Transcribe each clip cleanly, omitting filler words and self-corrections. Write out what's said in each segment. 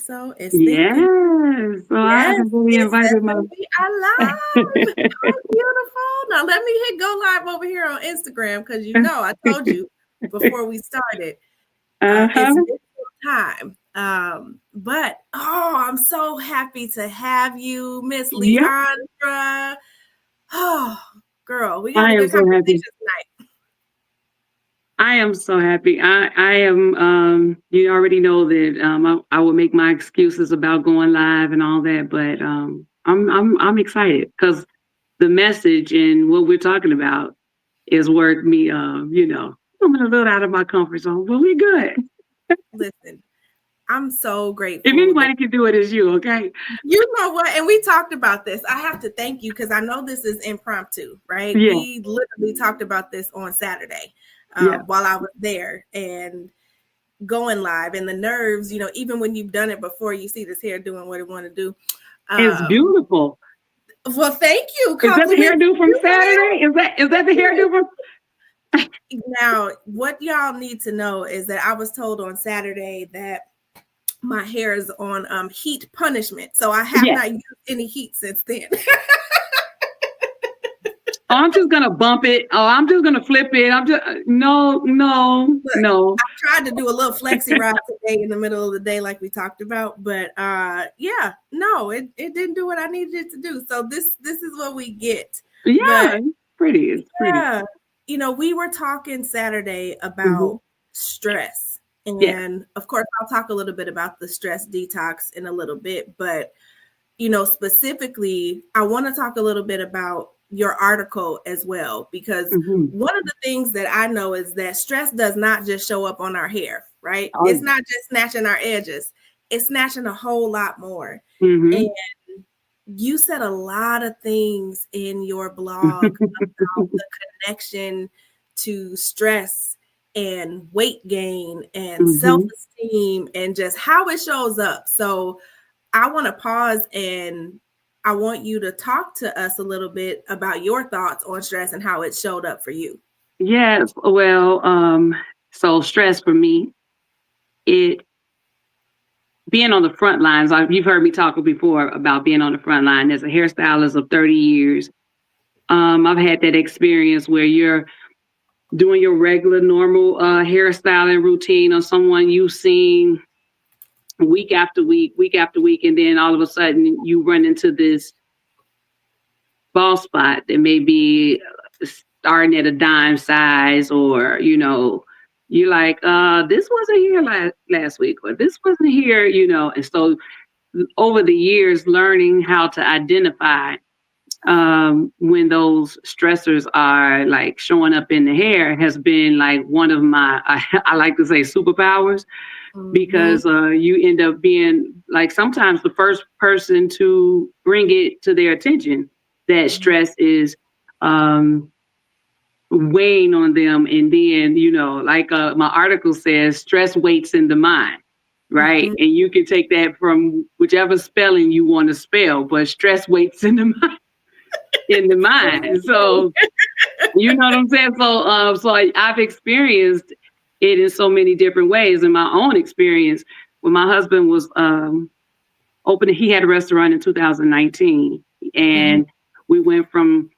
so. It's thinking. Yes. So I Yes, haven't really it says invited that my. we are live. Oh, beautiful. Now let me hit go live over here on Instagram because I told you before we started. It's Uh-huh. time. But I'm so happy to have you, Miss Yep. Leandra. Oh, girl, we got I a am good so happy. conversation tonight. I am so happy. I am. You already know that I will make my excuses about going live and all that, but I'm excited because the message and what we're talking about is worth me. Coming a little out of my comfort zone, but we good. Listen, I'm so If grateful that anybody can do it, it's you. Okay. you know what, and we talked about this. I have to thank you because I know this is impromptu, right? Yeah. We literally talked about this on Saturday Yeah. while I was there and going live, and the nerves, even when you've done it before, you see this hair doing what it want to do. It's Um, beautiful. well, thank you. Is that the Compliment. hairdo from Saturday? Is that the hairdo from? Now, what y'all need to know is that I was told on Saturday that my hair is on heat punishment, so I have Yeah. not used any heat since then. Oh, I'm just gonna bump it. Oh, I'm just gonna flip it. I'm just no. Look, I tried to do a little flexi ride today in the middle of the day, like we talked about, but yeah, no, it didn't do what I needed it to do. So this is what we get. Yeah, But it's pretty. It's pretty. yeah, we were talking Saturday Mm-hmm. about stress. Yeah. And of course, I'll talk a little bit about the stress detox in a little bit. But, specifically, I want to talk a little bit about your article as well, because Mm-hmm. one of the things that I know is that stress does not just show up on our hair, right? Oh, It's not just snatching our edges, it's snatching a whole lot more. mm-hmm. And you said a lot of things in your blog about the connection to stress and weight gain and Mm-hmm. self-esteem and just how it shows up. So I want to pause and I want you to talk to us a little bit about your thoughts on stress and how it showed up for you. Yes. Well, so stress for me, it being on the front lines. You've heard me talk before about being on the front line as a hairstylist of 30 years. I've had that experience where you're doing your regular, normal hairstyling routine on someone you've seen week after week, and then all of a sudden you run into this bald spot that may be starting at a dime size, or you're like, this wasn't here last week, or this wasn't here, and so over the years learning how to identify when those stressors are like showing up in the hair has been like one of my I like to say superpowers, Mm-hmm. because you end up being like sometimes the first person to bring it to their attention that stress is um, weighing on them. And then, like my article says, stress waits in the mind, right? Mm-hmm. And you can take that from whichever spelling you want to spell, but stress waits in the mind. In the mind. So you know what I'm saying? So I've experienced it in so many different ways. In my own experience, when my husband was opening, he had a restaurant in 2019, Mm-hmm. and we went from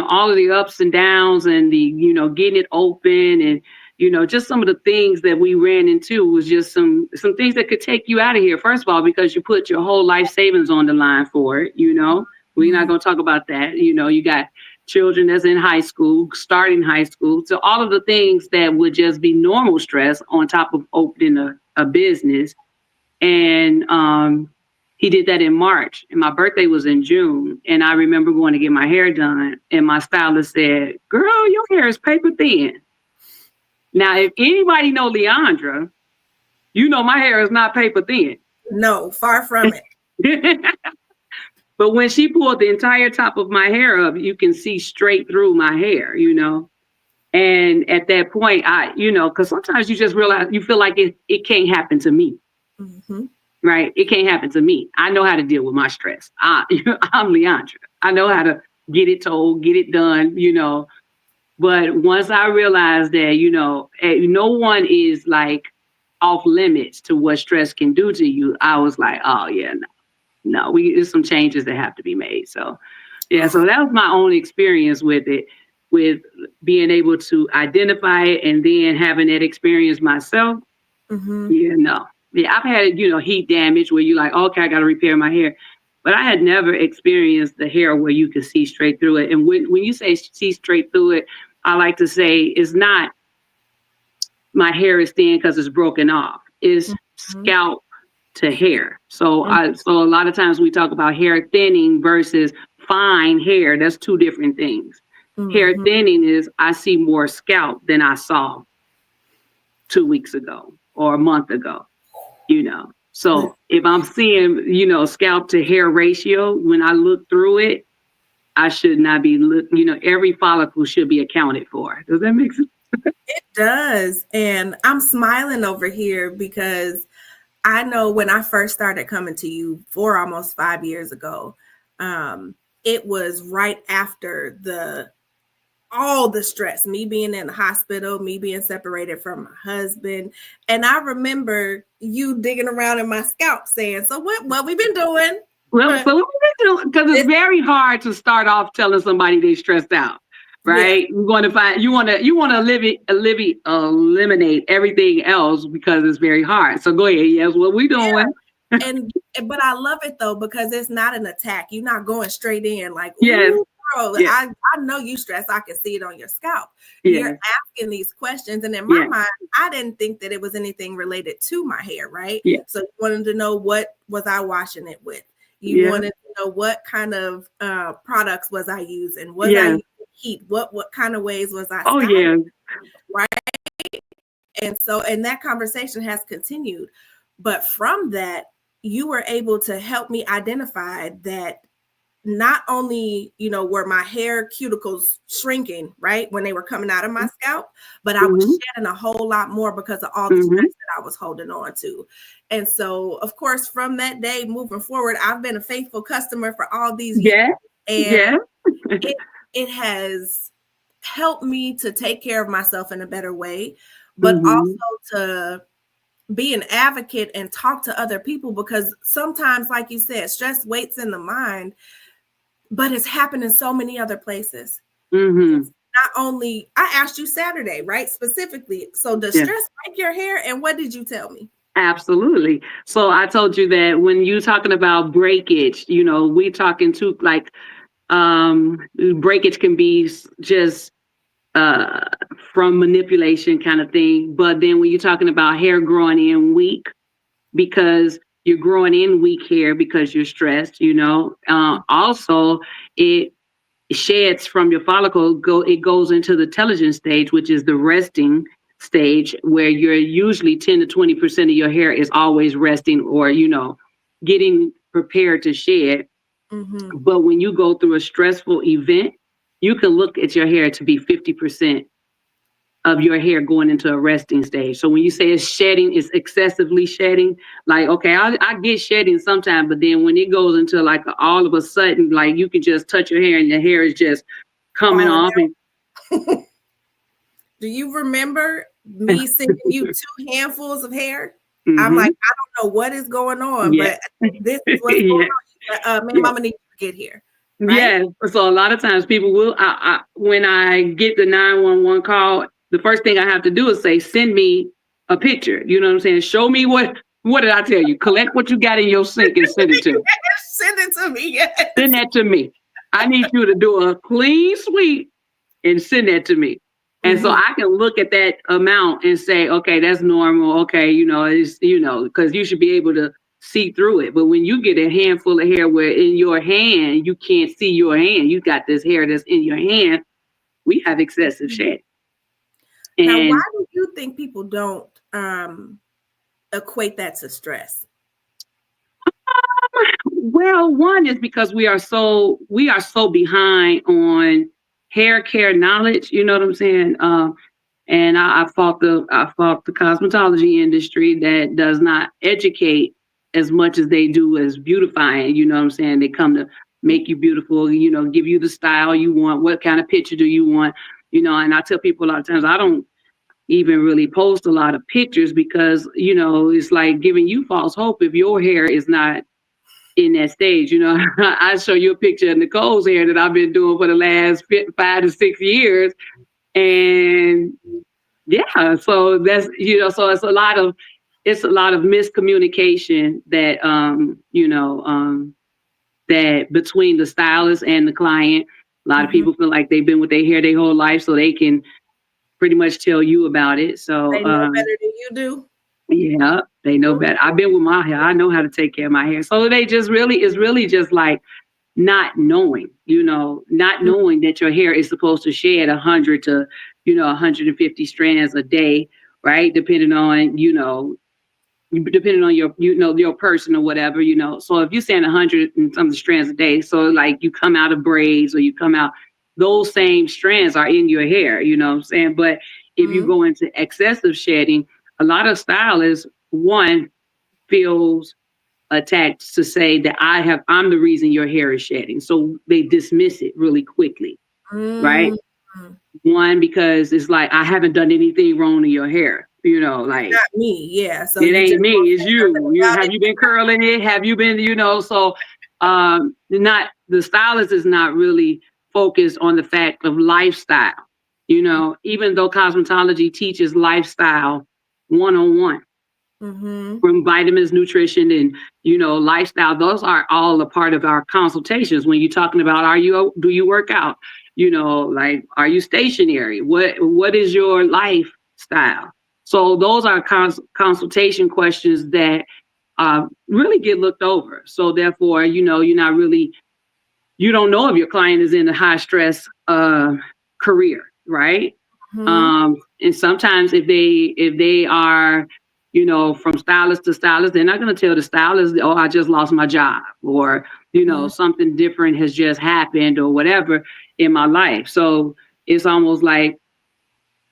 all of the ups and downs and the getting it open, and just some of the things that we ran into was just some things that could take you out of here. First of all, because you put your whole life savings on the line for it. We're not going to talk about that. You got children that's in high school, starting high school. So all of the things that would just be normal stress on top of opening a business. And he did that in March, and my birthday was in June. And I remember going to get my hair done, and my stylist said, "Girl, your hair is paper thin." Now, if anybody know Leandra, my hair is not paper thin. No, far from it. But when she pulled the entire top of my hair up, you can see straight through my hair. And at that point, because sometimes you just realize, you feel like it can't happen to me. Mm-hmm. Right? It can't happen to me. I know how to deal with my stress. I'm Leandra. I know how to get it told, get it done. But once I realized that, no one is like off limits to what stress can do to you, I was like, oh yeah, no, there's some changes that have to be made. So yeah, so that was my own experience with it, with being able to identify it and then having that experience myself. Mm-hmm. Yeah, no. Yeah, I've had, heat damage where you're like, okay, I got to repair my hair. But I had never experienced the hair where you could see straight through it. And when you say see straight through it, I like to say it's not my hair is thin because it's broken off. It's scalp to hair. So a lot of times we talk about hair thinning versus fine hair. That's two different things. Hair thinning is I see more scalp than I saw 2 weeks ago or a month ago, So if I'm seeing, scalp to hair ratio, when I look through it, I should not be, every follicle should be accounted for. Does that make sense? It does. And I'm smiling over here because I know when I first started coming to you almost 5 years ago, it was right after all the stress, me being in the hospital, me being separated from my husband. And I remember you digging around in my scalp saying, so what we been doing? Well, so what we been doing? Because it's very hard to start off telling somebody they stressed out, right? Yeah. You want to eliminate everything else because it's very hard. So go ahead. Yes, what we doing? Yeah. But I love it though, because it's not an attack. You're not going straight in like, yes. Bro, yeah. I know you stressed. I can see it on your scalp. Yeah. You're asking these questions. And in my mind, I didn't think that it was anything related to my hair, right? Yeah. So you wanted to know what was I washing it with? You wanted to know what kind of products was I using? Was I using heat? What kind of ways was I styling? Oh, yeah. Right? And that conversation has continued. But from that, you were able to help me identify that not only, were my hair cuticles shrinking, right, when they were coming out of my scalp, but I was shedding a whole lot more because of all the stress that I was holding on to. And so, of course, from that day moving forward, I've been a faithful customer for all these years. And it has helped me to take care of myself in a better way, but also to be an advocate and talk to other people, because sometimes, like you said, stress waits in the mind, but it's happened in so many other places. Not only, I asked you Saturday, right? Specifically. So does stress break your hair? And what did you tell me? Absolutely. So I told you that when you're talking about breakage, we talking to like breakage can be just from manipulation kind of thing. But then when you're talking about hair growing in weak, because you're growing in weak hair because you're stressed, also it sheds from your follicle, it goes into the telogen stage, which is the resting stage, where you're usually 10 to 20% of your hair is always resting or, getting prepared to shed. But when you go through a stressful event, you can look at your hair to be 50% of your hair going into a resting stage. So when you say it's shedding, it's excessively shedding. Like, okay, I get shedding sometimes, but then when it goes into like all of a sudden, like you can just touch your hair and your hair is just coming off. And do you remember me sending you 2 handfuls of hair? I'm like, I don't know what is going on, but this is what's going on. Man, Mama needs to get here. Right? Yeah. So a lot of times people will, when I get the 911 call, the first thing I have to do is say, send me a picture. You know what I'm saying? Show me what did I tell you? Collect what you got in your sink and send it to me. Send it to me. Yes. Send that to me. I need you to do a clean sweep and send that to me. And so I can look at that amount and say, okay, that's normal. Okay. It's, because you should be able to see through it. But when you get a handful of hair where in your hand, you can't see your hand, you got this hair that's in your hand, we have excessive shedding. Now, why do you think people don't equate that to stress? Well, one is because we are so behind on hair care knowledge. You know what I'm saying? And I fault the cosmetology industry that does not educate as much as they do as beautifying. You know what I'm saying? They come to make you beautiful, give you the style you want. What kind of picture do you want? And I tell people a lot of times, even really post a lot of pictures because, it's like giving you false hope if your hair is not in that stage. I show you a picture of Nicole's hair that I've been doing for the last 5 to 6 years. And yeah, so that's, so it's a lot of miscommunication that, that between the stylist and the client. A lot of people feel like they've been with their hair their whole life, so they can pretty much tell you about it. So They know better than you do. yeah, they know better. I've been with my hair. I know how to take care of my hair. So they just really, it's really just like not knowing, not knowing that your hair is supposed to shed 100 to, 150 strands a day, right? Depending on your, your person or whatever, So if you're saying 100 and some strands a day, so like you come out of braids or you come out, those same strands are in your hair, you know what I'm saying? But if you go into excessive shedding, a lot of stylists, one, feels attacked to say that I'm the reason your hair is shedding. So they dismiss it really quickly, right? One, because it's like, I haven't done anything wrong to your hair, like not me. Yeah. So it ain't me, it's you. Have you been curling it? Have you been, so not the stylist is not really focused on the fact of lifestyle, even though cosmetology teaches lifestyle 101. From vitamins, nutrition, and lifestyle. Those are all a part of our consultations. When you're talking about, do you work out? Like, are you stationary? What is your lifestyle? So those are consultation questions that really get looked over. So therefore, you're not really, you don't know if your client is in a high stress career, right? And sometimes if they are, from stylist to stylist, they're not going to tell the stylist, oh, I just lost my job, or, something different has just happened or whatever in my life. So it's almost like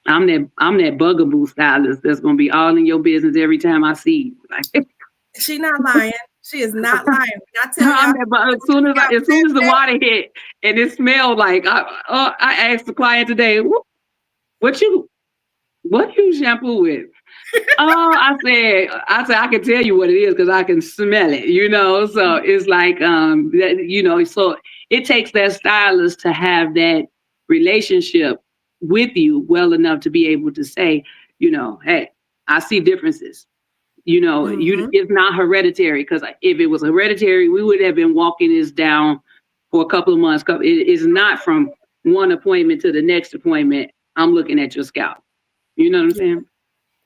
I'm that bugaboo stylist that's going to be all in your business every time I see you. Like, she's not lying. She is not lying. I tell y'all, as soon as the water hit and it smelled like, I asked the client today, what you shampoo with? I said I can tell you what it is because I can smell it, So it's like that, so it takes that stylist to have that relationship with you well enough to be able to say, hey, I see differences. It's not hereditary, because if it was hereditary, we would have been walking this down for a couple of months. It is not from one appointment to the next appointment. I'm looking at your scalp. You know what I'm saying?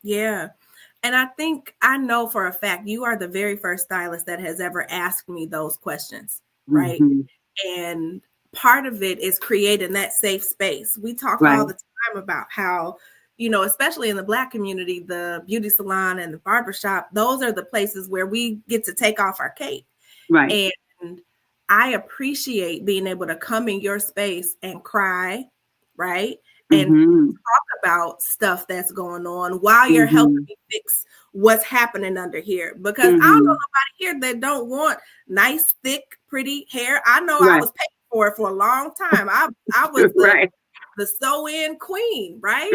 Yeah. And I know for a fact you are the very first stylist that has ever asked me those questions, right? And part of it is creating that safe space. We talk all the time about how, especially in the Black community, the beauty salon and the barbershop, those are the places where we get to take off our cape. Right. And I appreciate being able to come in your space and cry, right? And talk about stuff that's going on while you're helping me fix what's happening under here. Because I don't know nobody here that don't want nice, thick, pretty hair. I know I was paying for it for a long time. I was the sew-in queen, right?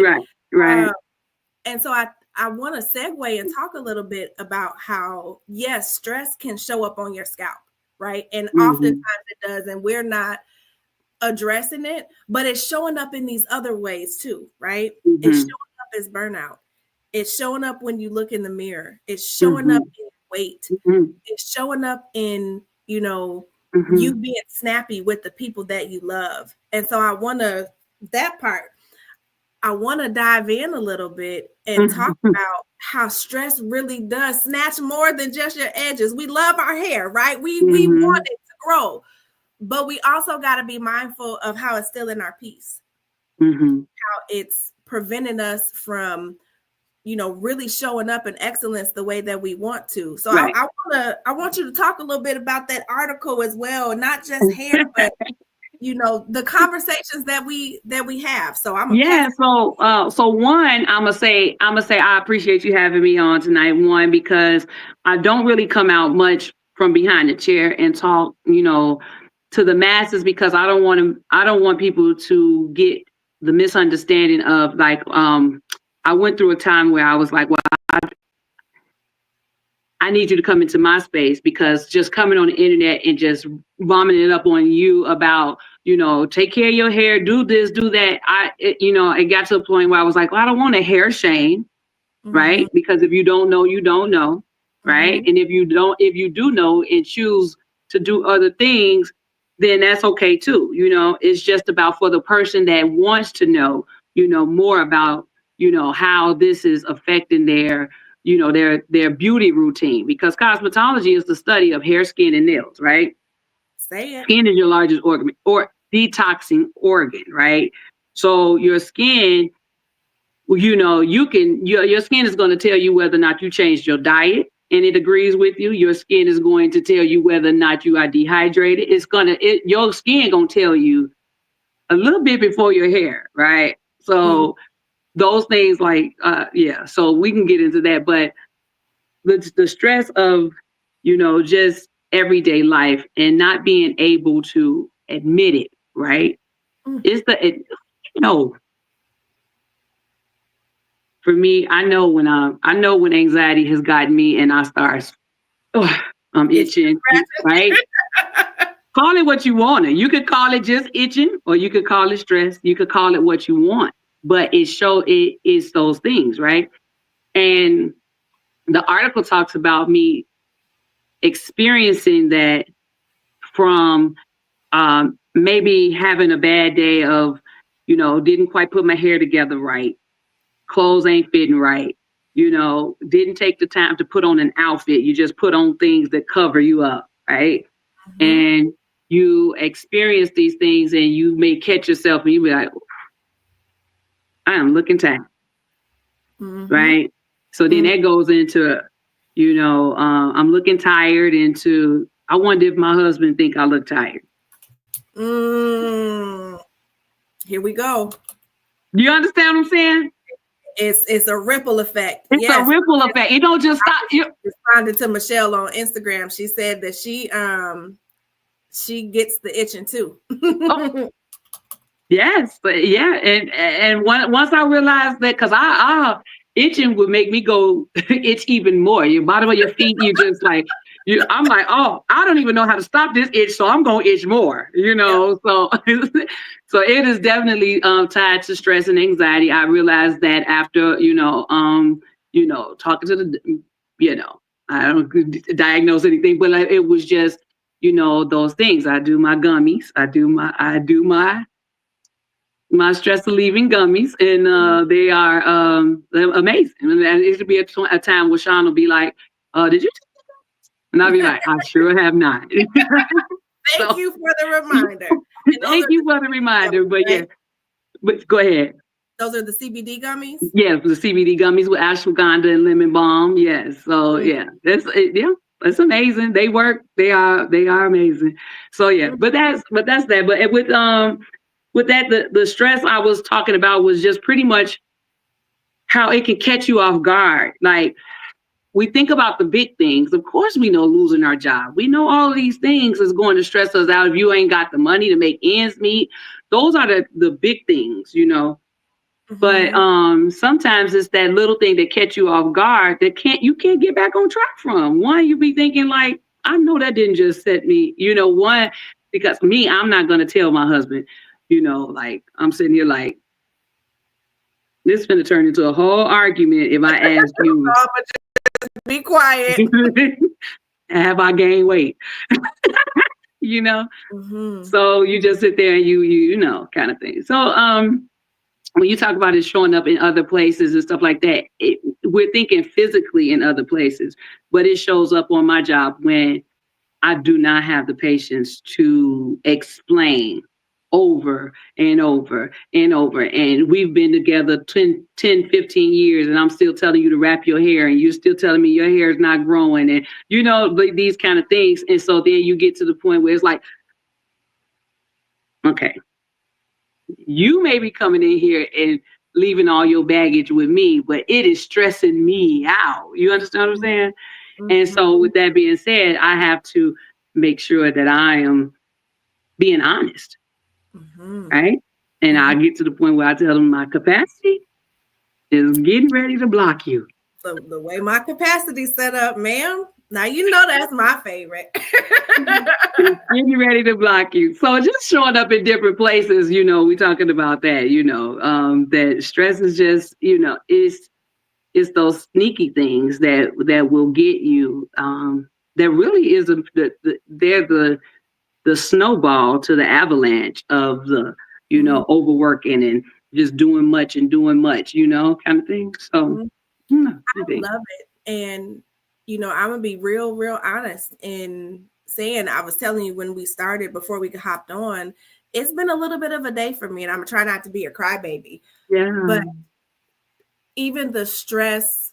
Right. And so I want to segue and talk a little bit about how, yes, stress can show up on your scalp, right? And oftentimes it does, and we're not addressing it, but it's showing up in these other ways too, right? It's showing up as burnout. It's showing up when you look in the mirror. It's showing up in weight. It's showing up in, you being snappy with the people that you love. And so I want to dive in a little bit and talk about how stress really does snatch more than just your edges. We love our hair, right? We want it to grow. But we also got to be mindful of how it's still in our piece, how it's preventing us from, really showing up in excellence the way that we want to. So I want you to talk a little bit about that article as well, not just hair, but the conversations that we have. So So one, I'm gonna say I appreciate you having me on tonight. One, because I don't really come out much from behind the chair and talk, to the masses, because I don't want people to get the misunderstanding of like I went through a time where I was like, well, I need you to come into my space, because just coming on the internet and just bombing it up on you about, take care of your hair, do this, do that. It got to a point where I was like, well, I don't want a hair shame, right? Because if you don't know, you don't know, right? And if you do know and choose to do other things, then that's okay too. It's just about for the person that wants to know, more about, how this is affecting their beauty routine, because cosmetology is the study of hair, skin, and nails, right? Say it. Skin is your largest organ or detoxing organ, right? So your skin, your skin is going to tell you whether or not you changed your diet and it agrees with you. Your skin is going to tell you whether or not you are dehydrated. Your skin going to tell you a little bit before your hair, right? So those things so we can get into that, but the stress of, just everyday life and not being able to admit it, right? Is for me, I know when anxiety has gotten me and I start, I'm itching, right? Call it what you want. You could call it just itching, or you could call it stress. You could call it what you want, but it is those things, right? And the article talks about me experiencing that from maybe having a bad day of, didn't quite put my hair together right, clothes ain't fitting right, didn't take the time to put on an outfit. You just put on things that cover you up, right? And you experience these things and you may catch yourself and you be like, I am looking tired, right? So then that goes into, I'm looking tired, into, I wonder if my husband think I look tired. Here we go. You understand what I'm saying? It's a ripple effect. It's a ripple effect. It don't just stop. You responded to Michelle on Instagram. She said that she gets the itching too. Yes, but yeah, and once I realized that, because itching would make me go itch even more. Your bottom of your feet, you just like I'm like, oh, I don't even know how to stop this itch, so I'm gonna itch more. So so it is definitely tied to stress and anxiety. I realized that after talking to the I don't diagnose anything, but it was just those things. I do my gummies. I do my stress relieving gummies, and they are they're amazing. And it should be a time where Sean will be like, did you? And I'll be like, I sure have not. Thank you for the reminder. Thank you for the reminder. But yeah, but go ahead. Those are the CBD gummies? Yes, the CBD gummies with ashwagandha and lemon balm. Yes. So yeah, it's amazing. They work. They are amazing. So yeah, but that's that. But with that, the stress I was talking about was just pretty much how it can catch you off guard. Like, we think about the big things. Of course, we know losing our job. We know all of these things is going to stress us out. If you ain't got the money to make ends meet, those are the big things, But sometimes it's that little thing that catch you off guard that you can't get back on track from. One, you be thinking like, I know that didn't just set me, one, because me, I'm not going to tell my husband, like I'm sitting here like, this is going to turn into a whole argument if I ask you. Be quiet. Have I gained weight? So you just sit there and you kind of thing. So when you talk about it showing up in other places and stuff like that, we're thinking physically in other places, but it shows up on my job when I do not have the patience to explain over and over and over. And we've been together 10, 15 years, and I'm still telling you to wrap your hair, and you're still telling me your hair is not growing, and these kind of things. And so then you get to the point where it's like, okay, you may be coming in here and leaving all your baggage with me, but it is stressing me out. You understand what I'm saying? And so with that being said, I have to make sure that I am being honest. Right? And I get to the point where I tell them my capacity is getting ready to block you. The way my capacity set up, ma'am. Now you know that's my favorite. It's getting ready to block you. So just showing up in different places, we talking about that, that stress is just, it's those sneaky things that will get you. That really is they're the snowball to the avalanche of the, overworking and just doing much, kind of thing. So I love it. And, I'm going to be real honest in saying, I was telling you when we started, before we hopped on, it's been a little bit of a day for me, and I'm going to try not to be a crybaby. Yeah. But even the stress,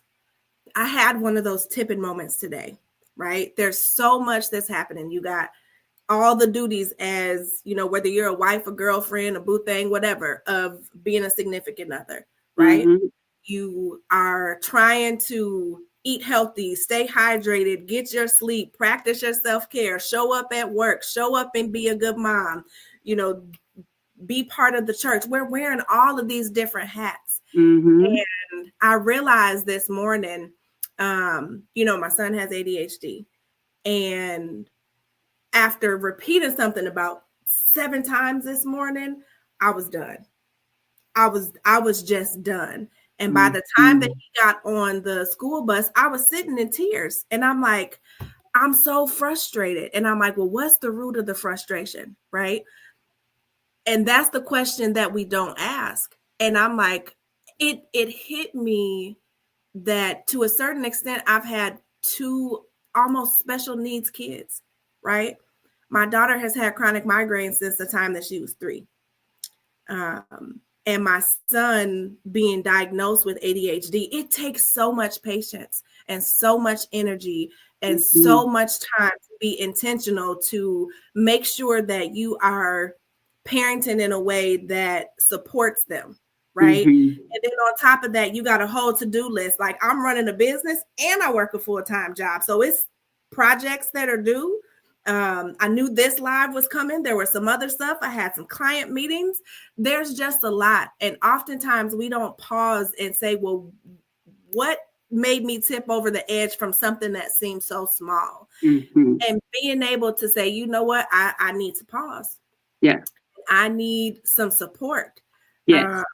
I had one of those tipping moments today, right? There's so much that's happening. You got all the duties as, whether you're a wife, a girlfriend, a boo thing, whatever, of being a significant other, right? Mm-hmm. You are trying to eat healthy, stay hydrated, get your sleep, practice your self-care, show up at work, show up and be a good mom, be part of the church. We're wearing all of these different hats. Mm-hmm. And I realized this morning, my son has ADHD, and after repeating something about 7 times this morning, I was done. I was just done. And by the time that he got on the school bus, I was sitting in tears, and I'm like, I'm so frustrated. And I'm like, well, what's the root of the frustration? Right. And that's the question that we don't ask. And I'm like, it hit me that to a certain extent, I've had 2 almost special needs kids, right? My daughter has had chronic migraines since the time that she was 3. And my son being diagnosed with ADHD, it takes so much patience and so much energy and so much time to be intentional to make sure that you are parenting in a way that supports them, right? Mm-hmm. And then on top of that, you got a whole to-do list. Like, I'm running a business and I work a full-time job. So it's projects that are due. I knew this live was coming. There was some other stuff. I had some client meetings. There's just a lot. And oftentimes we don't pause and say, well, what made me tip over the edge from something that seems so small? Mm-hmm. And being able to say, you know what, I need to pause. Yeah. I need some support. Yes.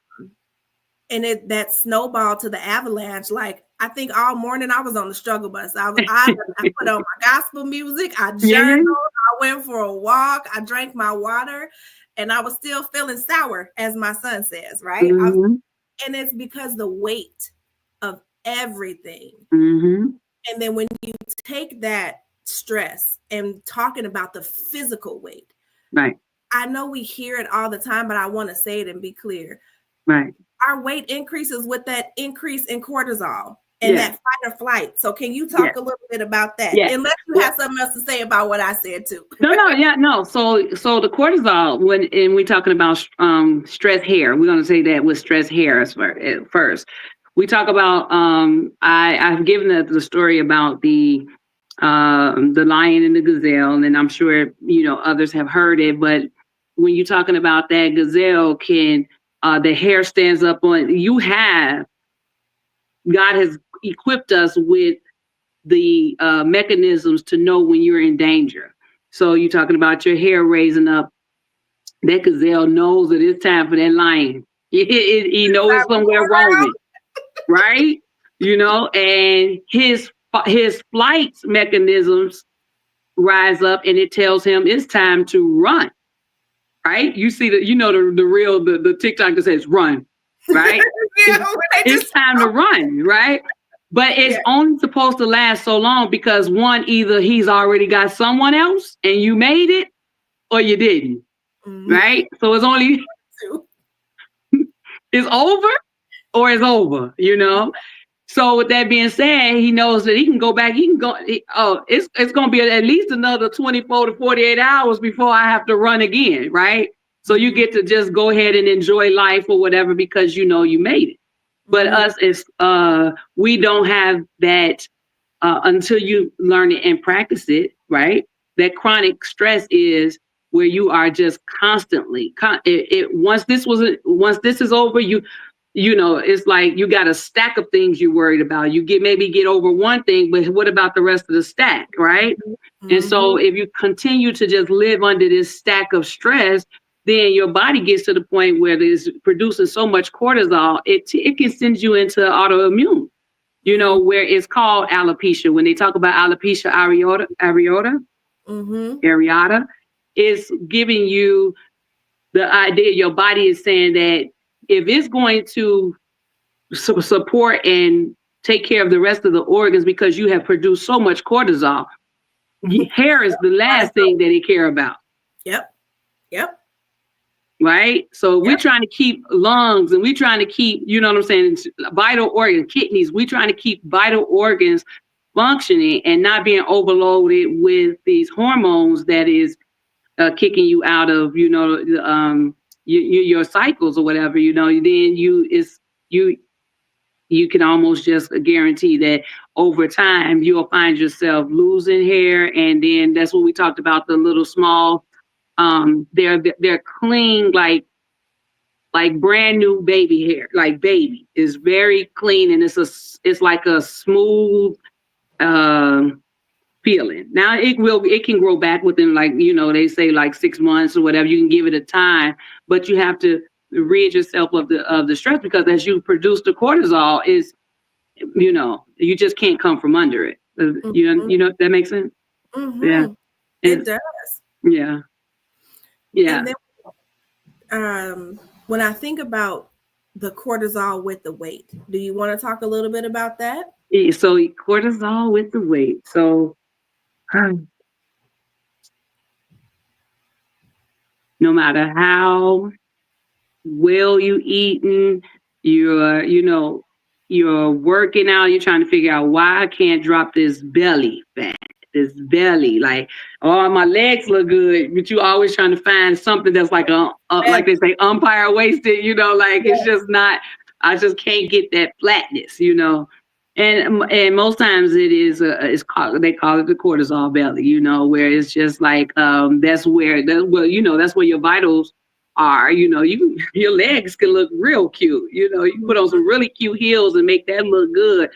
And that snowball to the avalanche. Like, I think all morning I was on the struggle bus. I put on my gospel music. I journaled. I went for a walk. I drank my water, and I was still feeling sour, as my son says, right? Mm-hmm. And it's because the weight of everything. Mm-hmm. And then when you take that stress and talking about the physical weight, right? I know we hear it all the time, but I want to say it and be clear. Right. Our weight increases with that increase in cortisol and that fight or flight. So can you talk a little bit about that? Yes. Unless you have something else to say about what I said too. No. So the cortisol, when we're talking about stress hair, we're going to say that with stress hair at first. We talk about I've given the story about the lion and the gazelle, and I'm sure others have heard it. But when you're talking about that gazelle, the hair stands up on. God has equipped us with the mechanisms to know when you're in danger. So you're talking about your hair raising up. That gazelle knows that it's time for that lion. He knows somewhere wrong, right? And his flight mechanisms rise up, and it tells him it's time to run. Right? You see the real the TikTok that says run, right? It's time to run, right? But it's only supposed to last so long because either he's already got someone else and you made it, or you didn't, right? So it's only it's over or it's over, So with that being said, he knows that he can go back. It's going to be at least another 24 to 48 hours before I have to run again, right? So you get to just go ahead and enjoy life or whatever because you made it. But us, we don't have that until you learn it and practice it, right? That chronic stress is where you are just constantly. Once this is over, it's like you got a stack of things you're worried about. You maybe get over one thing, but what about the rest of the stack, right? And so if you continue to just live under this stack of stress, then your body gets to the point where it's producing so much cortisol, it can send you into autoimmune, where it's called alopecia. When they talk about alopecia areata, it's giving you the idea, your body is saying that if it's going to support and take care of the rest of the organs because you have produced so much cortisol, hair is the last thing that they care about. Yep. Right? So we're trying to keep lungs, and we're trying to keep, vital organs, kidneys. We're trying to keep vital organs functioning and not being overloaded with these hormones that is kicking you out of, your cycles or whatever. Then you can almost just guarantee that over time you'll find yourself losing hair, and then that's what we talked about, the little small. They're clean, like brand new baby hair, like baby is very clean, and it's like a smooth feeling. Now it can grow back within, like, they say like 6 months or whatever. You can give it a time, but you have to rid yourself of the stress, because as you produce the cortisol, you just can't come from under it. That makes sense. Yeah, it does. Yeah. And then, when I think about the cortisol with the weight, do you want to talk a little bit about that? So cortisol with the weight. So no matter how well you eating, you're working out, you're trying to figure out why I can't drop this belly fat. This belly, like, oh, my legs look good, but you always trying to find something that's like like they say, umpire waisted, like it's just not. I just can't get that flatness, and most times it is they call it the cortisol belly, where it's just like that's where your vitals are. Your legs can look real cute, you put on some really cute heels and make that look good,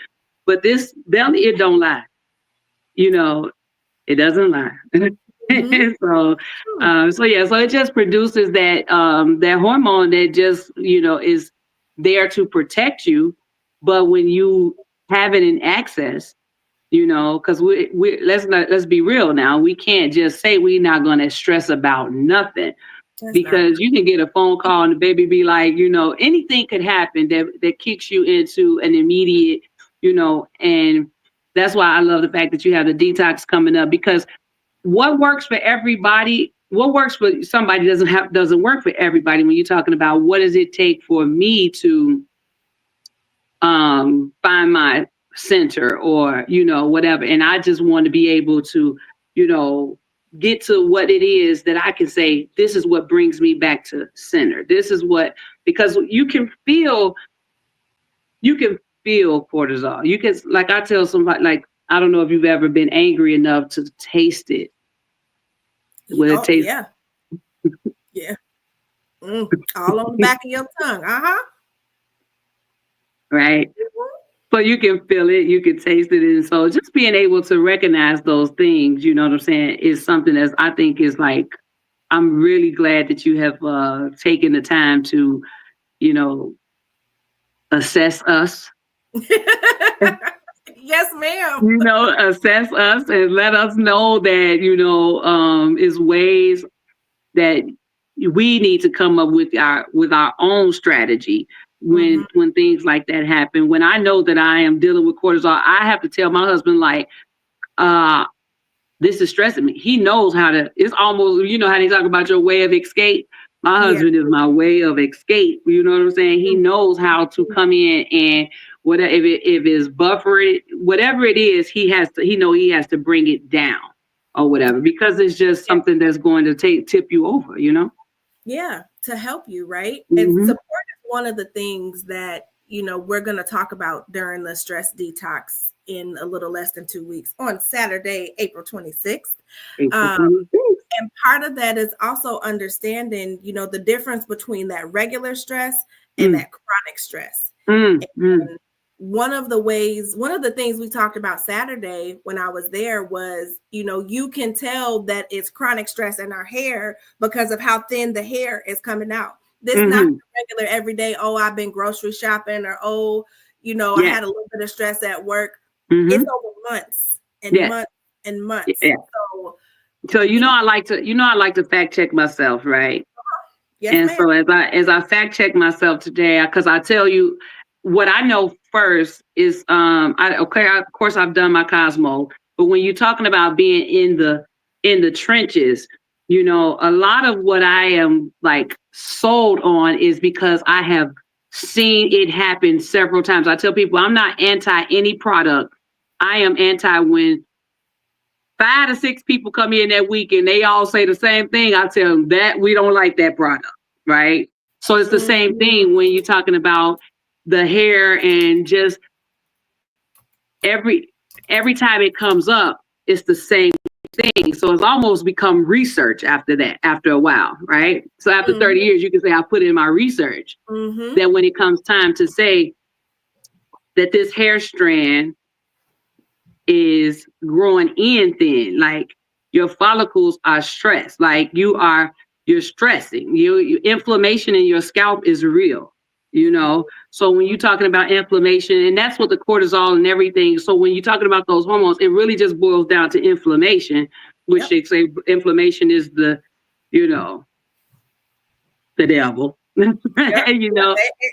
but this belly, it don't lie. It doesn't lie. So it just produces that hormone that just, is there to protect you. But when you have it in excess, because let's be real now, we can't just say we're not going to stress about nothing. Because you can get a phone call and the baby be like, anything could happen that kicks you into an immediate, and that's why I love the fact that you have the detox coming up, because what works for everybody, what works for somebody doesn't work for everybody. When you're talking about what does it take for me to find my center, or whatever, and I just want to be able to get to what it is that I can say, this is what brings me back to center. This is what, because you can feel cortisol. You can, like I tell somebody, like, I don't know if you've ever been angry enough to taste it. It tastes. Yeah. All on the back of your tongue. Right. But you can feel it, you can taste it. And so just being able to recognize those things, you know what I'm saying, is something that I think is like, I'm really glad that you have taken the time to, assess us. Yes, ma'am. Assess us and let us know that, is ways that we need to come up with our own strategy when things like that happen. When I know that I am dealing with cortisol, I have to tell my husband, like, this is stressing me. He knows how to, it's almost, how they talk about your way of escape. My husband is my way of escape. You know what I'm saying? He knows how to come in and whatever, if it's buffered, whatever it is, he has to bring it down or whatever, because it's just something that's going to tip you over, Yeah, to help you, right? And support is one of the things that, we're going to talk about during the stress detox in a little less than 2 weeks on Saturday, April 26th. And part of that is also understanding, the difference between that regular stress and that chronic stress. And one of the things we talked about Saturday when I was there was, you can tell that it's chronic stress in our hair because of how thin the hair is coming out. This not regular everyday, I've been grocery shopping, or I had a little bit of stress at work. It's over months and months and months. Yeah. So I like to fact check myself, right? Yes, and ma'am. So as I fact check myself today, because I tell you what I know first is of course I've done my Cosmo, but when you're talking about being in the trenches, a lot of what I am like sold on is because I have seen it happen several times. I tell people I'm not anti any product. I am anti when 5 to 6 people come in that week and they all say the same thing. I tell them that we don't like that product, right? So it's the same thing when you're talking about the hair, and just every time it comes up, it's the same thing. So it's almost become research after a while, right? So after 30 years, you can say I put in my research that when it comes time to say that this hair strand is growing in thin, like your follicles are stressed, like you're stressing. Your inflammation in your scalp is real, So when you're talking about inflammation, and that's what the cortisol and everything. So when you're talking about those hormones, it really just boils down to inflammation, which they say inflammation is the devil. It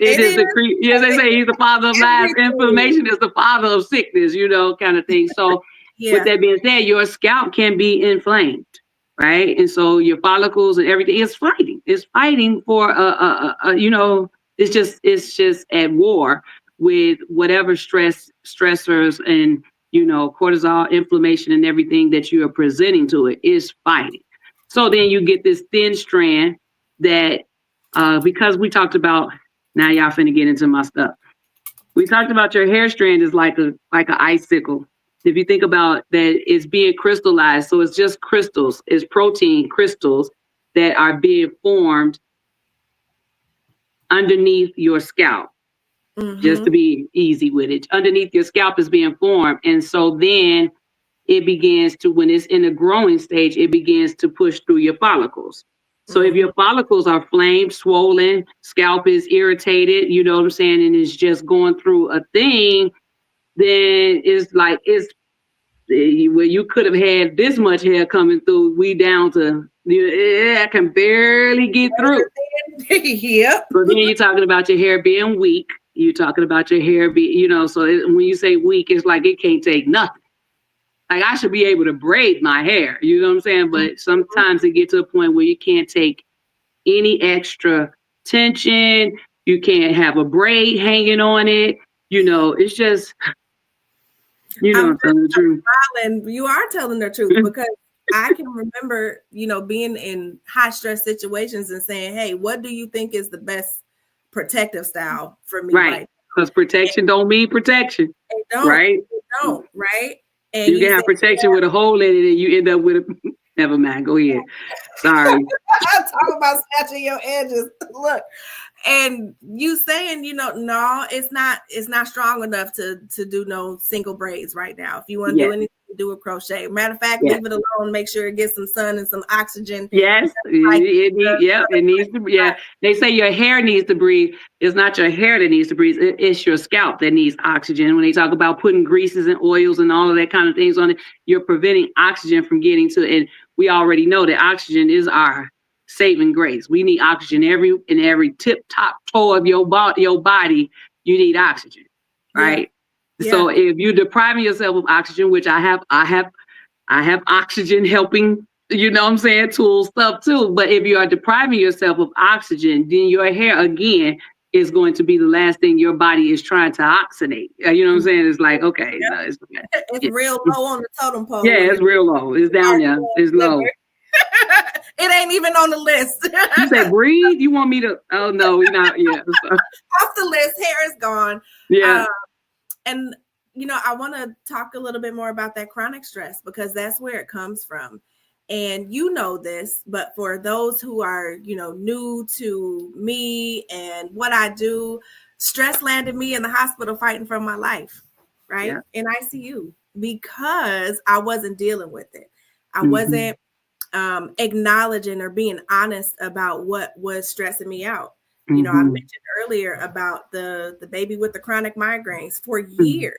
is they say he's the father of lies. Inflammation is the father of sickness, kind of thing. So with that being said, your scalp can be inflamed, right? And so your follicles and everything is fighting. It's fighting for it's just at war with whatever stressors and cortisol, inflammation, and everything that you are presenting to it is fighting. So then you get this thin strand that because we talked about, now y'all finna get into my stuff. We talked about your hair strand is like an icicle. If you think about that, it's being crystallized. So it's just crystals, it's protein crystals that are being formed underneath your scalp. Just to be easy with it. Underneath your scalp is being formed. And so then it begins to, when it's in the growing stage, it begins to push through your follicles. So if your follicles are inflamed, swollen, scalp is irritated, you know what I'm saying, and it's just going through a thing, then it's like where you could have had this much hair coming through, we down to I can barely get through. Yep. So then you're talking about your hair being weak. You're talking about your hair being, so when you say weak, it's like it can't take nothing. Like I should be able to braid my hair, you know what I'm saying? But sometimes it gets to a point where you can't take any extra tension. You can't have a braid hanging on it. It's just, I'm telling the truth. You are telling the truth because I can remember, being in high stress situations and saying, hey, what do you think is the best protective style for me? Right. Because protection don't mean protection. It don't. Right. It don't. Right. And you can have protection with a hole in it and you end up with a, never mind. Go ahead. Sorry. Talk about snatching your edges. Look, and you saying, no, it's not strong enough to do no single braids right now. If you want to do anything, do a crochet. Matter of fact, leave it alone. Make sure it gets some sun and some oxygen. Yes, it needs to. Yeah, they say your hair needs to breathe. It's not your hair that needs to breathe. It's your scalp that needs oxygen. When they talk about putting greases and oils and all of that kind of things on it, you're preventing oxygen from getting to. And we already know that oxygen is our saving grace. We need oxygen every tip top toe of your body. You need oxygen, right? Yeah. So if you're depriving yourself of oxygen, which I have oxygen helping, tools, stuff too. But if you are depriving yourself of oxygen, then your hair again is going to be the last thing your body is trying to oxygenate. You know what I'm saying? It's like, okay, no, it's real low on the totem pole. Yeah, it's real low. It's down there. It's low. It ain't even on the list. You say breathe? You want me to? Oh no, we're not. Yeah, off the list. Hair is gone. Yeah. And I want to talk a little bit more about that chronic stress because that's where it comes from. And you know this, but for those who are, new to me and what I do, stress landed me in the hospital fighting for my life, right? Yeah. In ICU, because I wasn't dealing with it. I Mm-hmm. wasn't acknowledging or being honest about what was stressing me out. I Mm-hmm. mentioned earlier about the baby with the chronic migraines for Mm-hmm. years,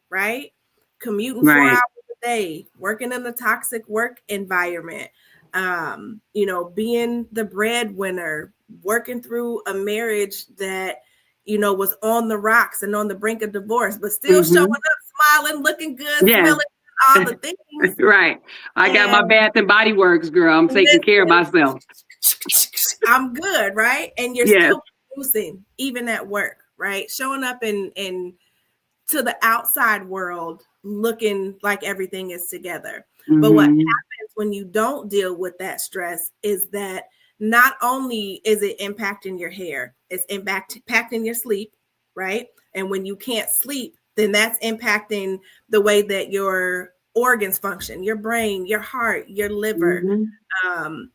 right? Commuting 4 Right. hours a day, working in a toxic work environment, being the breadwinner, working through a marriage that, was on the rocks and on the brink of divorce, but still showing Mm-hmm. up, smiling, looking good, Yes. smelling all the things. Right. I got my And Bath and Body Works, girl. I'm taking care of myself. I'm good, right? And you're Yes. still producing, even at work, right? Showing up in to the outside world looking like everything is together. But what Mm-hmm. happens when you don't deal with that stress is that not only is it impacting your hair, it's impacting your sleep, right? And when you can't sleep, then that's impacting the way that your organs function, your brain, your heart, your liver. Mm-hmm.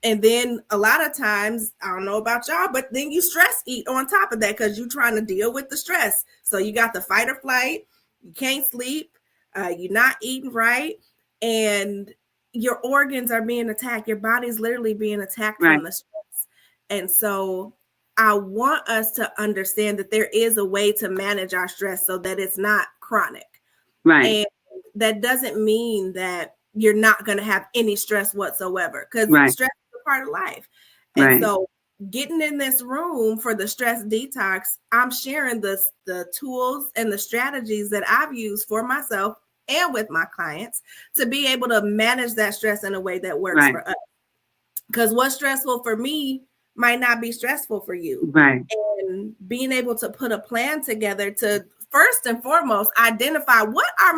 And then a lot of times, I don't know about y'all, but then you stress eat on top of that because you're trying to deal with the stress. So you got the fight or flight, you can't sleep, you're not eating right, and your organs are being attacked. Your body's literally being attacked Right. from the stress. And so I want us to understand that there is a way to manage our stress so that it's not chronic. Right. And that doesn't mean that you're not going to have any stress whatsoever, because Right. stress is a part of life. And Right. so getting in this room for the stress detox, I'm sharing the tools and the strategies that I've used for myself and with my clients to be able to manage that stress in a way that works Right. for us. Because what's stressful for me might not be stressful for you. Right. And being able to put a plan together to first and foremost identify what are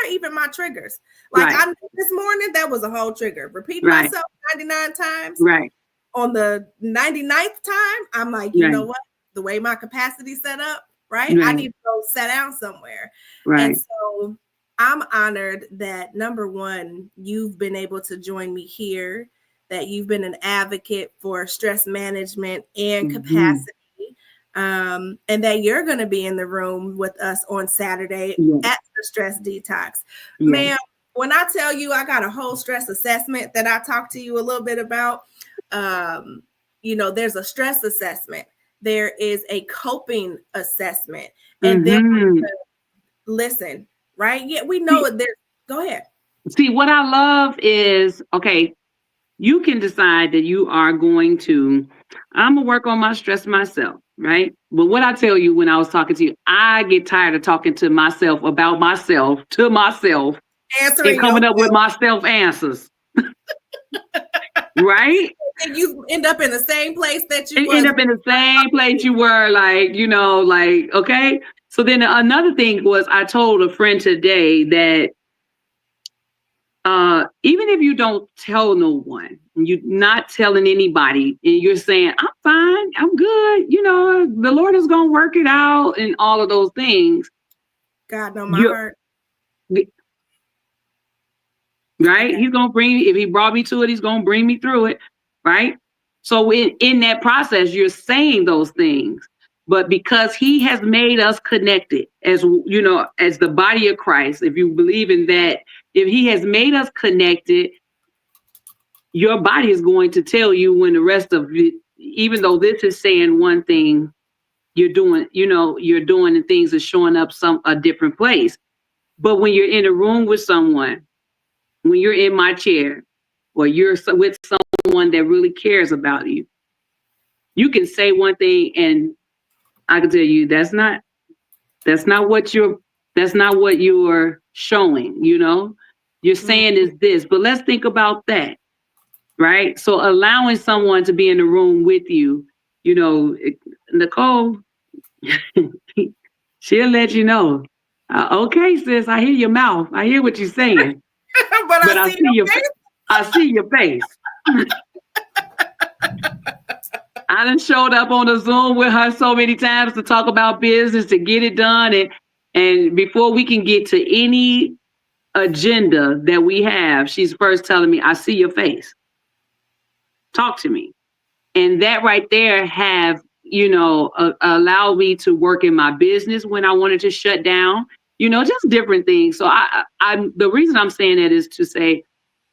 even my triggers. Like Right. this morning, that was a whole trigger. Repeating Right. myself 99 times. Right. On the 99th time, I'm like, you know what? The way my capacity set up, right? I need to go sit down somewhere. Right. And so I'm honored that, number one, you've been able to join me here, that you've been an advocate for stress management and capacity, and that you're going to be in the room with us on Saturday at the Stress Detox. Ma'am, when I tell you I got a whole stress assessment that I talked to you a little bit about, there's a stress assessment. There is a coping assessment. And then listen, right? Yeah, we know it. Go ahead. See, what I love is, okay, you can decide that you are going to, I'm going to work on my stress myself, right? But what I tell you when I was talking to you, I get tired of talking to myself about myself, to myself, answering and coming yourself. up with myself answers. Right? And you end up in the same place that you end up in the same place you were, okay. So then another thing was, I told a friend today that even if you don't tell no one, you're not telling anybody, and you're saying, I'm fine, I'm good, the Lord is going to work it out and all of those things. God know my heart. Right? Okay. He's going to if he brought me to it, he's going to bring me through it. Right? So in that process, you're saying those things, but because he has made us connected as the body of Christ, if you believe in that, if he has made us connected, your body is going to tell you when the rest of it, even though this is saying one thing, you're doing and things are showing up a different place. But when you're in a room with someone, when you're in my chair, or you're with someone that really cares about you, you can say one thing and I can tell you that's not what you're showing, You're saying is this, but let's think about that. Right? So allowing someone to be in the room with you, Nicole, she'll let you know. Okay, sis, I hear your mouth. I hear what you're saying. but I see your face. I done showed up on a Zoom with her so many times to talk about business, to get it done. And before we can get to any agenda that we have, she's first telling me, I see your face. talk to me. And that right there have, allowed me to work in my business when I wanted to shut down, just different things. So I'm the reason I'm saying that is to say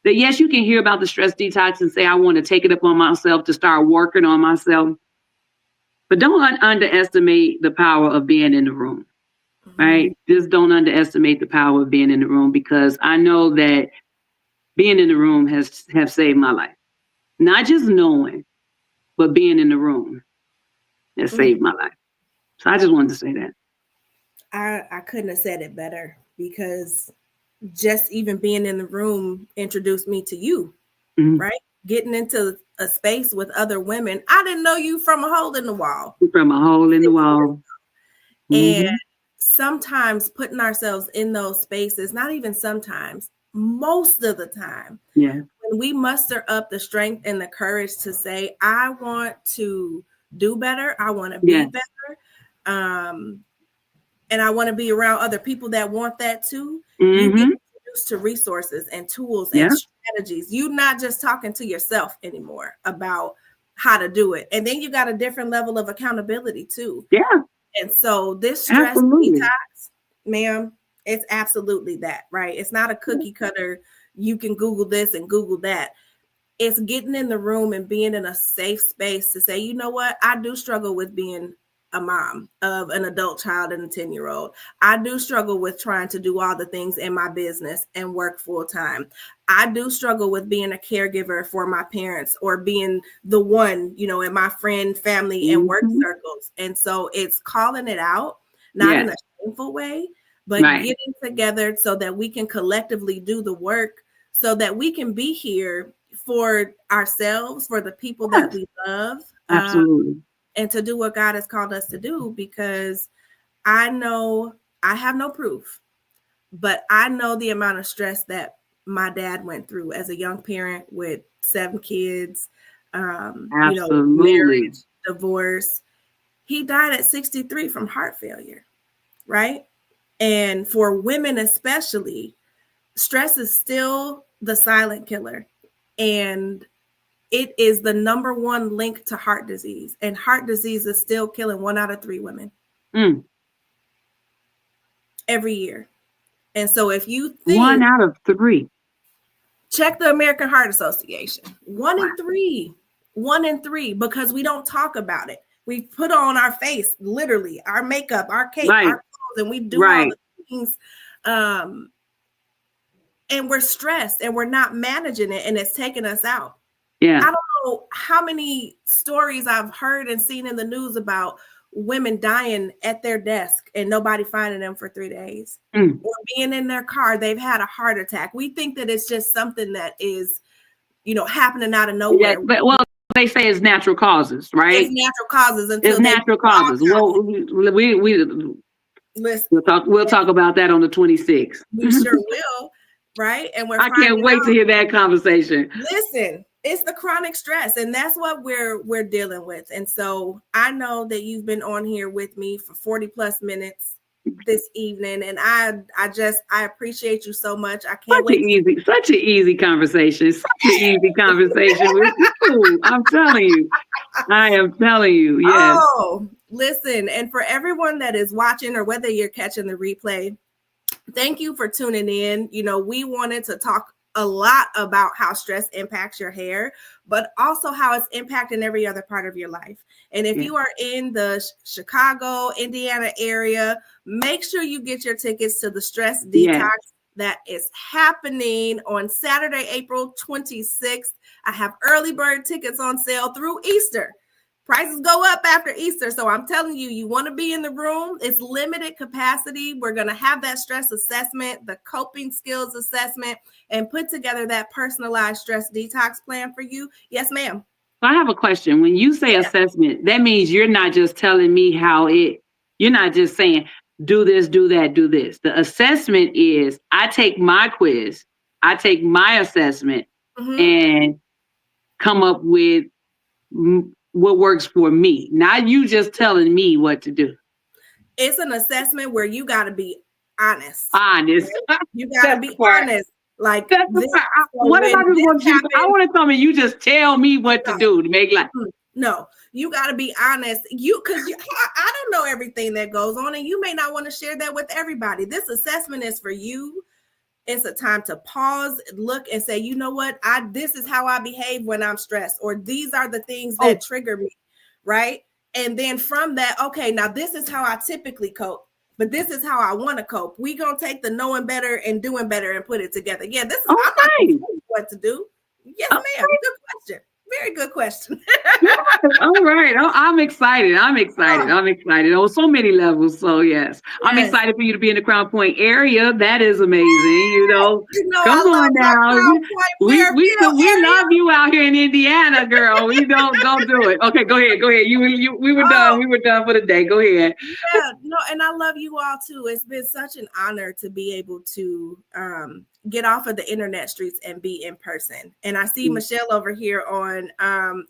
that, yes, you can hear about the stress detox and say, I want to take it upon myself to start working on myself. But don't underestimate the power of being in the room, right? Just don't underestimate the power of being in the room, because I know that being in the room have saved my life. Not just knowing, but being in the room has saved my life. So I just wanted to say that. I couldn't have said it better, because just even being in the room introduced me to you, right? Getting into a space with other women. I didn't know you from a hole in the wall. From a hole in the wall. And sometimes putting ourselves in those spaces, not even sometimes, most of the time, when we muster up the strength and the courage to say, I want to do better, I want to be better, and I want to be around other people that want that too, you get introduced to resources and tools and strategies. You're not just talking to yourself anymore about how to do it. And then you got a different level of accountability too. Yeah. And so this stress detox, ma'am, it's absolutely that, right? It's not a cookie cutter. You can Google this and Google that. It's getting in the room and being in a safe space to say, you know what? I do struggle with being a mom of an adult child and a 10-year-old. I do struggle with trying to do all the things in my business and work full time. I do struggle with being a caregiver for my parents, or being the one, in my friend, family, and work circles. And so it's calling it out, not in a shameful way, but getting together so that we can collectively do the work, so that we can be here for ourselves, for the people that we love. Absolutely. And to do what God has called us to do, because I know I have no proof, but I know the amount of stress that my dad went through as a young parent with 7 kids, marriage, divorce. He died at 63 from heart failure, right? And for women especially, stress is still the silent killer. And it is the number one link to heart disease. And heart disease is still killing 1 out of 3 women every year. And so if you think 1 out of 3, check the American Heart Association, 1 in 3, 1 in 3, because we don't talk about it. We put on our face, literally, our makeup, our cape, our clothes, and we do all the things. And we're stressed and we're not managing it, and it's taking us out. Yeah. I don't know how many stories I've heard and seen in the news about women dying at their desk and nobody finding them for 3 days, or being in their car, they've had a heart attack. We think that it's just something that is, happening out of nowhere. Yeah, well, they say it's natural causes, right? It's natural causes until it's natural causes. Well, we'll talk about that on the 26th. We sure will, right? And I can't wait to hear that conversation. Listen, it's the chronic stress, and that's what we're dealing with. And so I know that you've been on here with me for 40 plus minutes this evening, and I appreciate you so much. I can't wait. Such an easy conversation. Such an easy conversation with you. I'm telling you. I am telling you. Yes. Oh, listen, and for everyone that is watching, or whether you're catching the replay, thank you for tuning in. We wanted to talk a lot about how stress impacts your hair, but also how it's impacting every other part of your life. And if you are in the Chicago, Indiana area, make sure you get your tickets to the stress detox that is happening on Saturday, April 26th. I have early bird tickets on sale through Easter. Prices go up after Easter. So I'm telling you, you want to be in the room. It's limited capacity. We're going to have that stress assessment, the coping skills assessment, and put together that personalized stress detox plan for you. Yes, ma'am. I have a question. When you say assessment, that means you're not just telling me you're not just saying, do this, do that, do this. The assessment is, I take my quiz, I take my assessment, and come up with what works for me. Not you just telling me what to do. It's an assessment where you got to be honest. Honest. You got to be honest. Like That's the this. part. So What if when I just this want you? I happens, want to come and you just tell me what to do to make life. no, you got to be honest. Because I don't know everything that goes on, and you may not want to share that with everybody. This assessment is for you. It's a time to pause, look, and say, you know what? This is how I behave when I'm stressed, or these are the things that trigger me, right? And then from that, okay, now this is how I typically cope, but this is how I want to cope. We gonna take the knowing better and doing better and put it together. Yeah, this is I'm not gonna tell you what to do. Yes, ma'am. Good question. Very good question. Yes, all right. I'm excited. I'm excited. I'm excited on so many levels. So yes, I'm excited for you to be in the Crown Point area. That is amazing. You know, Come I love on my now. Crown Point, Fairfield We area. love you out here in Indiana, girl. We don't do it. Okay, go ahead. Go ahead. We were done. We were done for the day. Go ahead. Yeah, no, and I love you all too. It's been such an honor to be able to get off of the internet streets and be in person. And I see Michelle over here on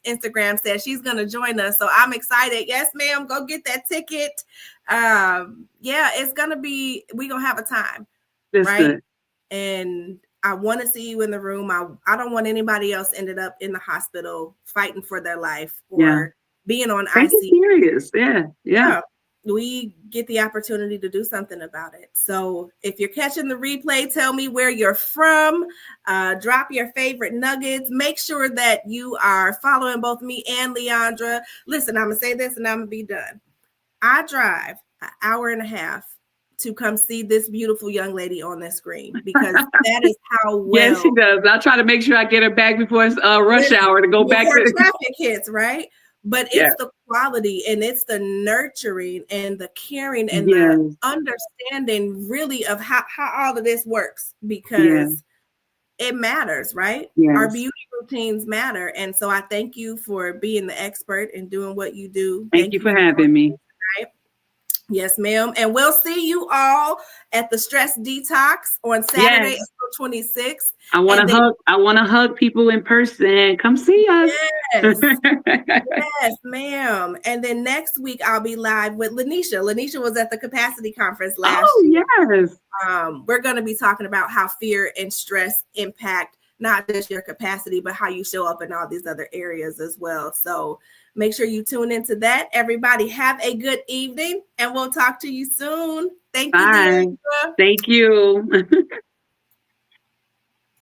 Instagram says she's going to join us. So I'm excited. Yes, ma'am. Go get that ticket. Yeah, it's going to be, we're going to have a time. That's right? good. And I want to see you in the room. I don't want anybody else ended up in the hospital fighting for their life or being on Take it serious. Yeah. We get the opportunity to do something about it. So if you're catching the replay, tell me where you're from. Drop your favorite nuggets. Make sure that you are following both me and Leandra. Listen, I'm going to say this and I'm going to be done. I drive an hour and a half to come see this beautiful young lady on the screen because that is how well. Yes, she does. I'll try to make sure I get her back before it's rush hour to go back to traffic hits, right? But it's the quality and it's the nurturing and the caring and the understanding really of how all of this works because it matters, right? Yes. Our beauty routines matter. And so I thank you for being the expert and doing what you do. Thank you for having me. Tonight. Yes, ma'am. And we'll see you all at the Stress Detox on Saturday, April 26th. I want to hug people in person. Come see us. Yes. Yes, ma'am. And then next week I'll be live with Lanisha. Lanisha was at the capacity conference last year. Yes. We're going to be talking about how fear and stress impact not just your capacity, but how you show up in all these other areas as well. So make sure you tune into that. Everybody have a good evening and we'll talk to you soon. Thank you. Bye. Thank you.